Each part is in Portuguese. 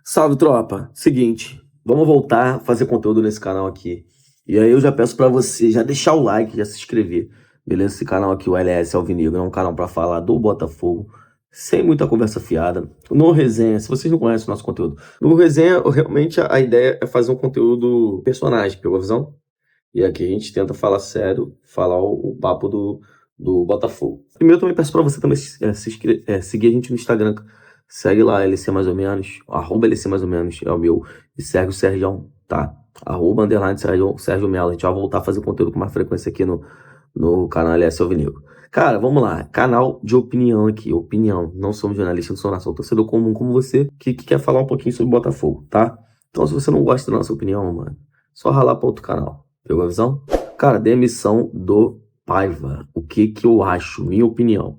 Salve, tropa. Seguinte, vamos voltar a fazer conteúdo nesse canal aqui. E aí eu já peço pra você já deixar o like, já se inscrever. Beleza? Esse canal aqui, o LS Alvinegro, é um canal pra falar do Botafogo, sem muita conversa fiada. No resenha, se vocês não conhecem o nosso conteúdo, no resenha, realmente a ideia é fazer um conteúdo personagem, pegou a visão? E aqui a gente tenta falar sério, falar o papo do Botafogo. Primeiro, eu também peço pra você também seguir a gente no Instagram. Segue lá, LC mais ou menos, arroba LC mais ou menos, é o meu. E segue o Sergião, tá? Arroba underline Sérgio Melo. A gente vai voltar a fazer conteúdo com mais frequência aqui no canal LS Alvinegro. Cara, vamos lá. Canal de opinião aqui. Opinião. Não somos jornalistas, não sou nação. Torcedor comum como você que quer falar um pouquinho sobre Botafogo, tá? Então, se você não gosta da nossa opinião, mano, só ralar pra outro canal. Pegou a visão? Cara, demissão do Paiva. O que eu acho? Minha opinião.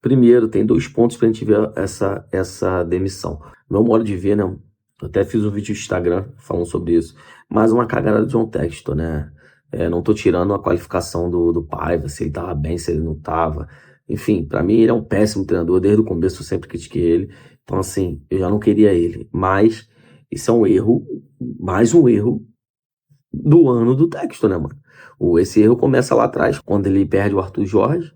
Primeiro, tem dois pontos pra gente ver essa demissão. Meu modo de ver, né? Eu até fiz um vídeo no Instagram falando sobre isso. Mas uma cagada do John Textor, né? Não tô tirando a qualificação do Paiva, se ele tava bem, se ele não tava. Enfim, pra mim ele é um péssimo treinador. Desde o começo eu sempre critiquei ele. Então, assim, eu já não queria ele. Mas isso é um erro, mais um erro do ano do Textor, né, mano? Esse erro começa lá atrás, quando ele perde o Arthur Jorge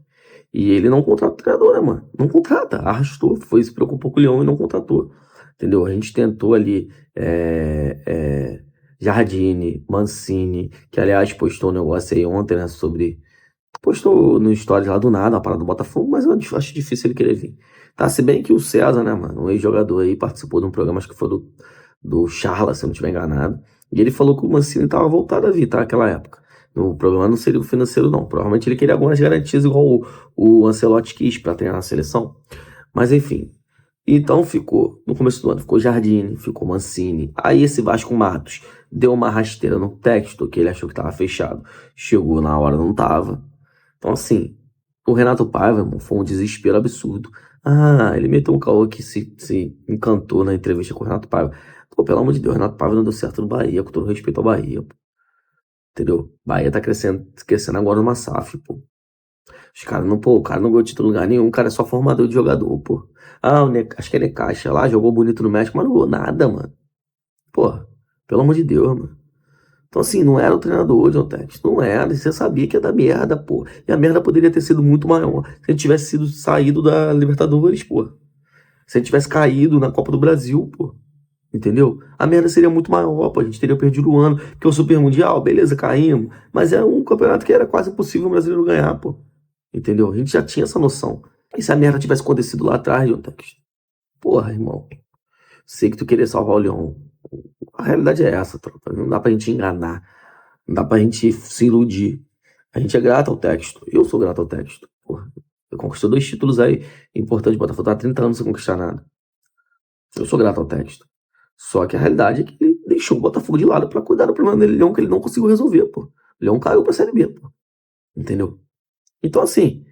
e ele não contrata o treinador, né, mano? Não contrata, arrastou, se preocupou com o Leão e não contratou, entendeu? A gente tentou ali Jardine, Mancini, que aliás postou um negócio aí ontem, né, postou no stories lá do nada, a parada do Botafogo, mas eu acho difícil ele querer vir. Tá, se bem que o César, né, mano, um ex-jogador aí, participou de um programa, acho que foi do Charla, se eu não estiver enganado, e ele falou que o Mancini tava voltado a vir, tá, naquela época. O problema não seria o financeiro, não. Provavelmente ele queria algumas garantias, igual o Ancelotti quis pra treinar na seleção. Mas enfim. Então ficou, no começo do ano, ficou Jardine, ficou Mancini. Aí esse Vasco Matos deu uma rasteira no texto, que ele achou que tava fechado. Chegou na hora, não tava. Então, assim, o Renato Paiva, irmão, foi um desespero absurdo. Ah, ele meteu um caô que se encantou na entrevista com o Renato Paiva. Pô, pelo amor de Deus, o Renato Paiva não deu certo no Bahia, com todo respeito ao Bahia, pô. Entendeu? Bahia tá crescendo agora numa SAF, pô. Os caras não, pô, o cara não ganhou título em lugar nenhum, o cara é só formador de jogador, pô. Ah, acho que é Necaxa lá, jogou bonito no México, mas não ganhou nada, mano. Pô, pelo amor de Deus, mano. Então, assim, não era o treinador, John Textor. Não era. E você sabia que ia dar merda, pô. E a merda poderia ter sido muito maior se ele tivesse sido saído da Libertadores, pô. Se ele tivesse caído na Copa do Brasil, pô. Entendeu? A merda seria muito maior, pô. A gente teria perdido o ano. Porque o Super Mundial, beleza, caímos. Mas é um campeonato que era quase impossível o brasileiro ganhar, pô. Entendeu? A gente já tinha essa noção. E se a merda tivesse acontecido lá atrás, John Textor? Porra, irmão. Sei que tu queria salvar o Leão. A realidade é essa, tropa. Não dá pra gente enganar. Não dá pra gente se iludir. A gente é grato ao texto. Eu sou grato ao texto. Porra. Eu conquistou 2 títulos aí importantes. Botafogo tá há 30 anos sem conquistar nada. Eu sou grato ao texto. Só que a realidade é que ele deixou o Botafogo de lado pra cuidar do problema dele, Leão, que ele não conseguiu resolver, pô. O Leão caiu pra Série B, pô. Entendeu? Então, assim,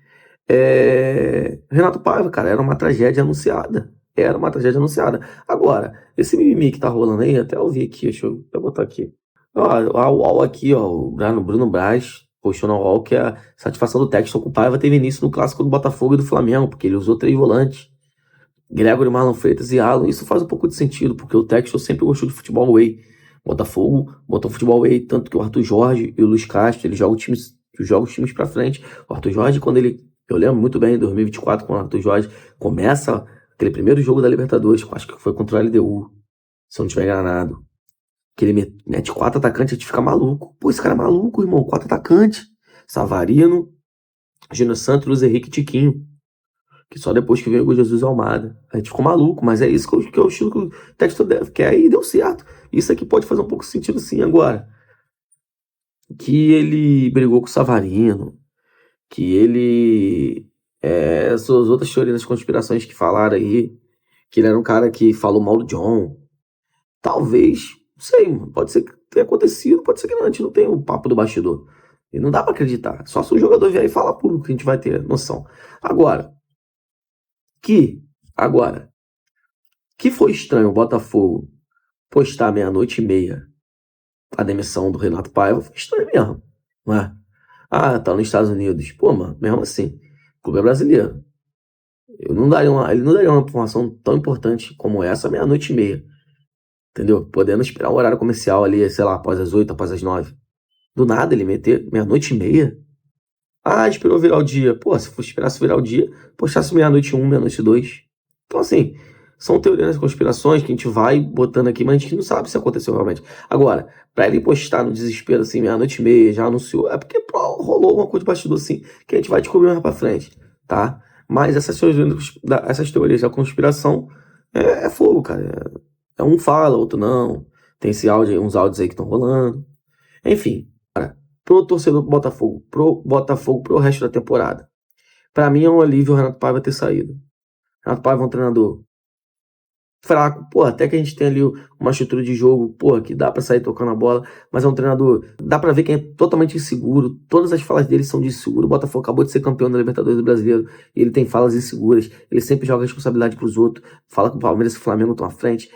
Renato Paiva, cara, era uma tragédia anunciada. Era uma tragédia anunciada. Agora, esse mimimi que tá rolando aí, até eu vi aqui, deixa eu até botar aqui. Ó, a UOL aqui, ó, o Bruno Braz postou na UOL que a satisfação do Textor com o Paiva teve início no clássico do Botafogo e do Flamengo, porque ele usou 3 volantes. Gregory, Marlon Freitas e Alan. Isso faz um pouco de sentido, porque o Textor sempre gostou de futebol away. Botafogo botou futebol away, tanto que o Arthur Jorge e o Luiz Castro, eles jogam os times pra frente. O Arthur Jorge, eu lembro muito bem, em 2024, quando o Arthur Jorge começa aquele primeiro jogo da Libertadores, acho que foi contra o LDU, se eu não estiver enganado, que ele mete 4 atacantes, a gente fica maluco. Pô, esse cara é maluco, irmão, 4 atacantes. Savarino, Gino Santos, Luiz Henrique e Tiquinho. Que só depois que veio o Jesus Almada. A gente ficou maluco, mas é isso que é o estilo que o Textor deve, que aí deu certo. Isso aqui pode fazer um pouco de sentido sim agora. Que ele brigou com o Savarino, que ele. Essas outras teorias das conspirações que falaram aí, que ele era um cara que falou mal do John. Talvez, não sei, mano, pode ser que tenha acontecido, pode ser que não, a gente não tem o papo do bastidor. E não dá pra acreditar. Só se o jogador vier e falar público que a gente vai ter noção. Agora, que, agora, que foi estranho o Botafogo postar 00:30 a demissão do Renato Paiva, foi estranho mesmo, não é? Ah, tá nos Estados Unidos. Pô, mano, mesmo assim, o clube é brasileiro. Ele não daria uma informação tão importante como essa 00:30. entendeu? Podendo esperar o horário comercial ali, sei lá, após as 8, após as 9. Do nada ele meter meia-noite e meia. Ah, esperou virar o dia. Pô, se esperasse virar o dia, postasse meia-noite e um, meia-noite e dois. Então, assim, são teorias das conspirações que a gente vai botando aqui, mas a gente não sabe se aconteceu realmente. Agora, pra ele postar no desespero, assim, meia-noite e meia, já anunciou, é porque pô, rolou uma coisa de bastidor, assim, que a gente vai descobrir mais pra frente, tá? Mas essas teorias da conspiração é fogo, cara. É um fala, outro não. Tem uns áudios aí que estão rolando. Enfim, pro torcedor do Botafogo pro resto da temporada. Pra mim é um alívio o Renato Paiva ter saído. Renato Paiva é um treinador fraco, pô, até que a gente tem ali uma estrutura de jogo, pô, que dá pra sair tocando a bola, mas é um treinador, dá pra ver que é totalmente inseguro, todas as falas dele são de inseguro. O Botafogo acabou de ser campeão da Libertadores do Brasileiro, e ele tem falas inseguras, ele sempre joga a responsabilidade pros outros, fala que o Palmeiras e o Flamengo estão à frente.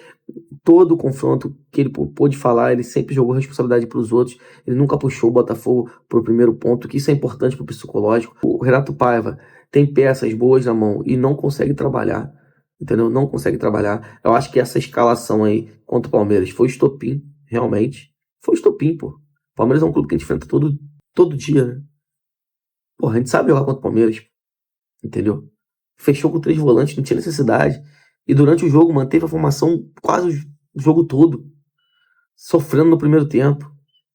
Todo o confronto que ele pôde falar, ele sempre jogou responsabilidade para os outros. Ele nunca puxou o Botafogo pro primeiro ponto, que isso é importante pro psicológico. O Renato Paiva tem peças boas na mão e não consegue trabalhar, entendeu? Não consegue trabalhar. Eu acho que essa escalação aí contra o Palmeiras foi estopim, realmente. Foi estopim, pô. O Palmeiras é um clube que a gente enfrenta todo dia, né? Pô, a gente sabe jogar contra o Palmeiras, entendeu? Fechou com 3 volantes, não tinha necessidade. E durante o jogo manteve a formação quase o jogo todo, sofrendo no primeiro tempo.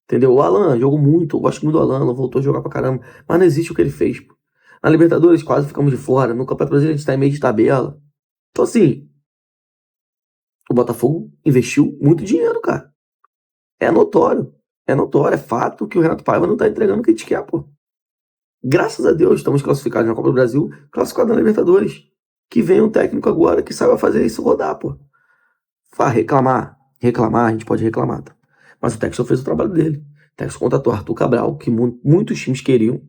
Entendeu? O Alan jogou muito, eu gosto muito do Alan, voltou a jogar pra caramba, mas não existe o que ele fez, pô. Na Libertadores quase ficamos de fora, no Campeonato Brasileiro a gente tá em meio de tabela. Então assim, o Botafogo investiu muito dinheiro, cara. É notório, é fato que o Renato Paiva não tá entregando o que a gente quer, pô. Graças a Deus estamos classificados na Copa do Brasil, classificados na Libertadores. Que venha um técnico agora que saiba fazer isso rodar, pô. Reclamar, a gente pode reclamar, tá? Mas o Textor fez o trabalho dele. O Textor contratou Arthur Cabral, que muitos times queriam.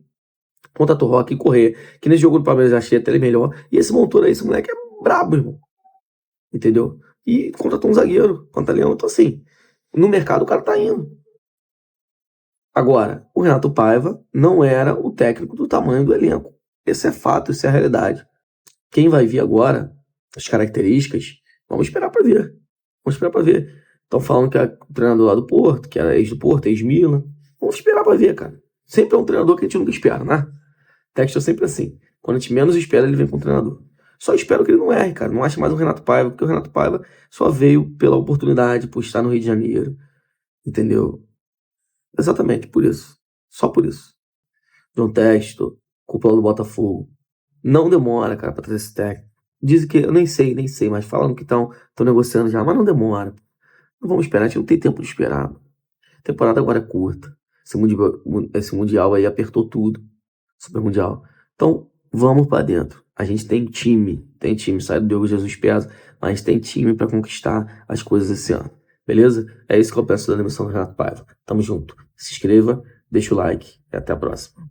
Contratou Roque Corrêa, que nesse jogo do Palmeiras eu achei até ele melhor. E esse Montoura aí, esse moleque é brabo, irmão. Entendeu? E contratou um zagueiro, Pantaleão. Então, assim, no mercado o cara tá indo. Agora, o Renato Paiva não era o técnico do tamanho do elenco. Esse é fato, isso é a realidade. Quem vai vir agora, as características, vamos esperar para ver. Vamos esperar para ver. Estão falando que é o treinador lá do Porto, que era ex do Porto, ex-Milan. Vamos esperar para ver, cara. Sempre é um treinador que a gente nunca espera, né? O texto é sempre assim. Quando a gente menos espera, ele vem com o treinador. Só espero que ele não erre, cara. Não ache mais o Renato Paiva, porque o Renato Paiva só veio pela oportunidade, por estar no Rio de Janeiro. Entendeu? Exatamente, por isso. Só por isso. John Textor, cúpula do Botafogo. Não demora, cara, pra trazer esse técnico. Dizem que, eu nem sei, mas falam que estão negociando já, mas não demora. Não vamos esperar, a gente não tem tempo de esperar. A temporada agora é curta. Esse mundial aí apertou tudo. Super Mundial. Então, vamos pra dentro. A gente tem time, sai do Diogo Jesus Pesa, mas a gente tem time pra conquistar as coisas esse ano. Beleza? É isso que eu peço da demissão do Renato Paiva. Tamo junto. Se inscreva, deixa o like e até a próxima.